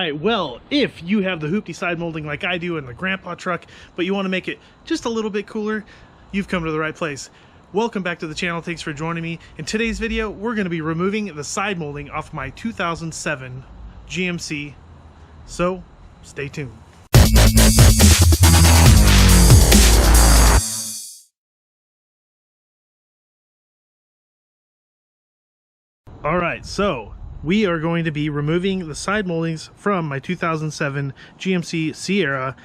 right, well, if you have the hoopty side molding like I do in the grandpa truck, but you want to make it just a little bit cooler, you've come to the right place. Welcome back to the channel. Thanks for joining me. In today's video, we're going to be removing the side molding off my 2007 GMC. So, stay tuned. All right, so we are going to be removing the side moldings from my 2007 GMC Sierra.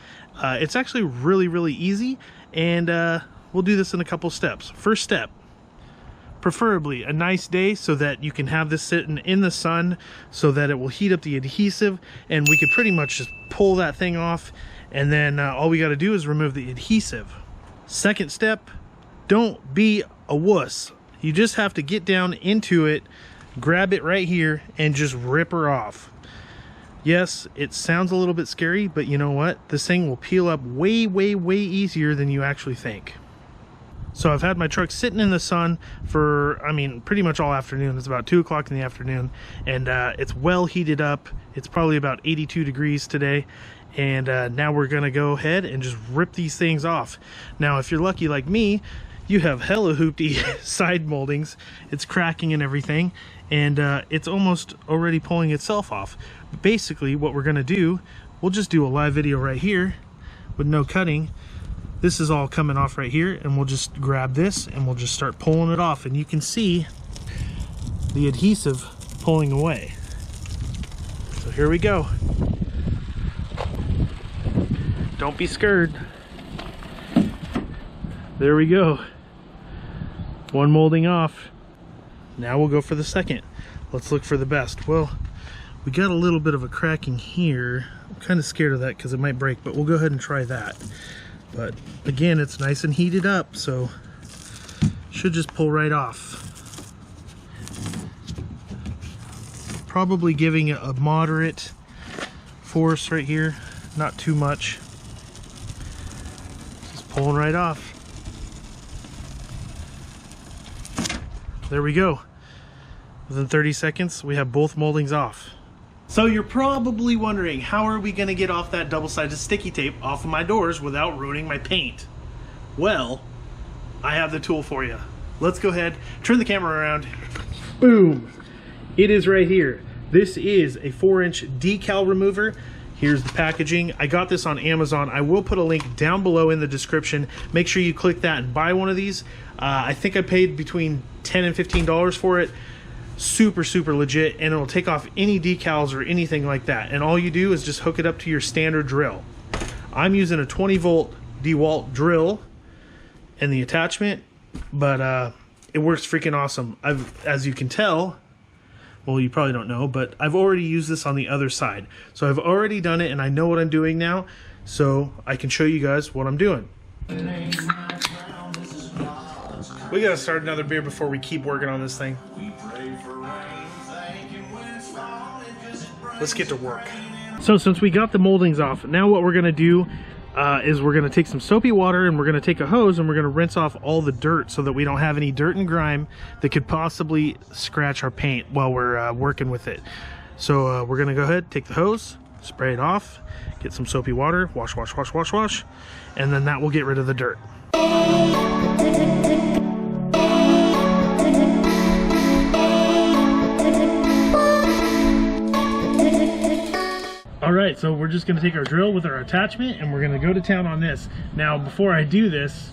It's actually really easy, and we'll do this in a couple steps. First step, preferably a nice day so that you can have this sitting in the sun so that it will heat up the adhesive, and we could pretty much just pull that thing off, and then all we got to do is remove the adhesive. Second step, don't be a wuss. You just have to get down into it, grab it right here, and just rip her off. Yes, it sounds a little bit scary, but you know what? This thing will peel up way easier than you actually think. So I've had my truck sitting in the sun for, I mean, pretty much all afternoon. It's about 2 o'clock in the afternoon, and it's well heated up. It's probably about 82 degrees today, and now we're gonna go ahead and just rip these things off. Now, if you're lucky like me, you have hella hoopty side moldings. It's cracking and everything, and it's almost already pulling itself off. But basically, what we're gonna do, we'll just do a live video right here with no cutting. This is all coming off right here, and we'll just grab this and we'll just start pulling it off, and you can see the adhesive pulling away. So here we go. Don't be scared. There we go. One molding off. Now we'll go for the second. Let's look for the best. Well, we got a little bit of a cracking here. I'm kind of scared of that because it might break, but we'll go ahead and try that. But again, it's nice and heated up, so should just pull right off. Probably giving it a moderate force right here, not too much. Just pulling right off. There we go. Within 30 seconds, we have both moldings off. So you're probably wondering, how are we gonna get off that double-sided sticky tape off of my doors without ruining my paint? Well, I have the tool for you. Let's go ahead, turn the camera around. Boom! It is right here. This is a 4-inch decal remover. Here's the packaging. I got this on Amazon. I will put a link down below in the description. Make sure you click that and buy one of these. I think I paid between $10 and $15 for it. Super legit, and it'll take off any decals or anything like that. And all you do is just hook it up to your standard drill. I'm using a 20-volt DeWalt drill and the attachment, but it works freaking awesome. As you can tell, well, you probably don't know, but I've already used this on the other side. So I've already done it, and I know what I'm doing now, so I can show you guys what I'm doing. We gotta start another beer before we keep working on this thing. Let's get to work. So since we got the moldings off, now what we're gonna do is we're gonna take some soapy water, and we're gonna take a hose, and we're gonna rinse off all the dirt so that we don't have any dirt and grime that could possibly scratch our paint while we're working with it. So we're gonna go ahead, take the hose, spray it off, get some soapy water, wash, and then that will get rid of the dirt. Alright, so we're just going to take our drill with our attachment, and we're going to go to town on this. Now, before I do this,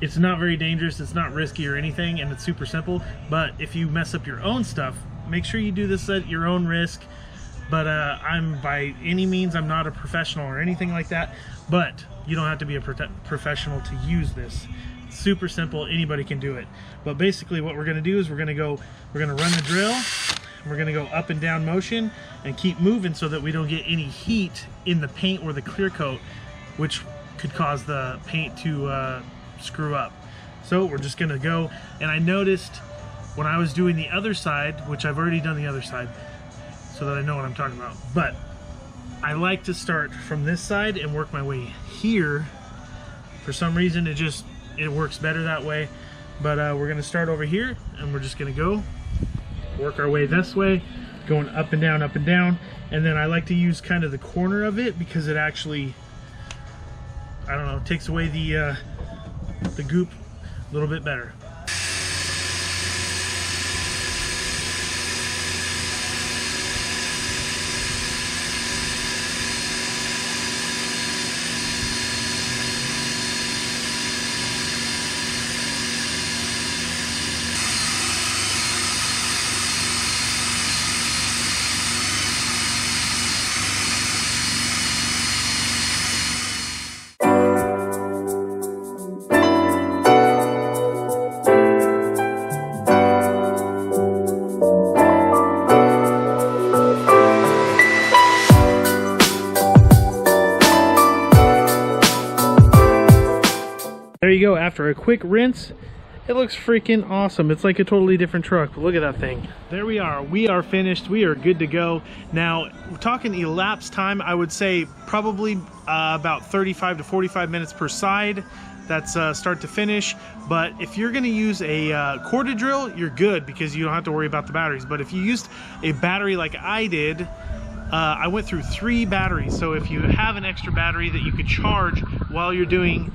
it's not very dangerous, it's not risky or anything, and it's super simple. But if you mess up your own stuff, make sure you do this at your own risk. But by any means, I'm not a professional or anything like that. But you don't have to be a professional to use this. It's super simple, anybody can do it. But basically what we're going to do is we're going to run the drill. We're going to go up and down motion and keep moving so that we don't get any heat in the paint or the clear coat, which could cause the paint to screw up. So we're just going to go, and I noticed when I was doing the other side, which I've already done the other side so that I know what I'm talking about, but I like to start from this side and work my way here. For some reason it works better that way, but we're going to start over here, and we're just going to go work our way this way going up and down, and then I like to use kind of the corner of it because it actually, I don't know, takes away the goop a little bit better. There you go. After a quick rinse, it looks freaking awesome. It's like a totally different truck, but look at that thing. There we are. We are finished. We are good to go. Now, we're talking elapsed time. I would say probably about 35 to 45 minutes per side. That's start to finish. But if you're going to use a quarter drill, you're good because you don't have to worry about the batteries. But if you used a battery like I did, I went through 3 batteries. So if you have an extra battery that you could charge while you're doing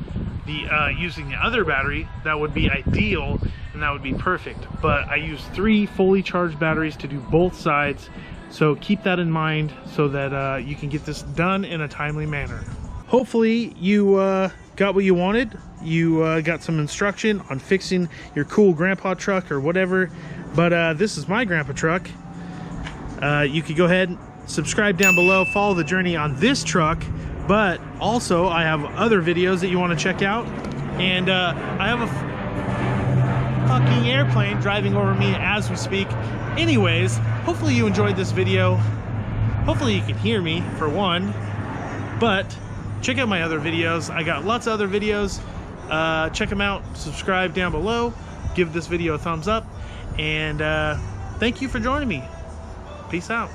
using the other battery, that would be ideal and that would be perfect. But I used 3 fully charged batteries to do both sides, so keep that in mind so that you can get this done in a timely manner. Hopefully you got what you wanted. You got some instruction on fixing your cool grandpa truck or whatever, but this is my grandpa truck. You could go ahead, subscribe down below, follow the journey on this truck. But also, I have other videos that you want to check out. And I have a fucking airplane driving over me as we speak. Anyways, hopefully you enjoyed this video. Hopefully you can hear me, for one. But check out my other videos. I got lots of other videos. Check them out. Subscribe down below. Give this video a thumbs up. And thank you for joining me. Peace out.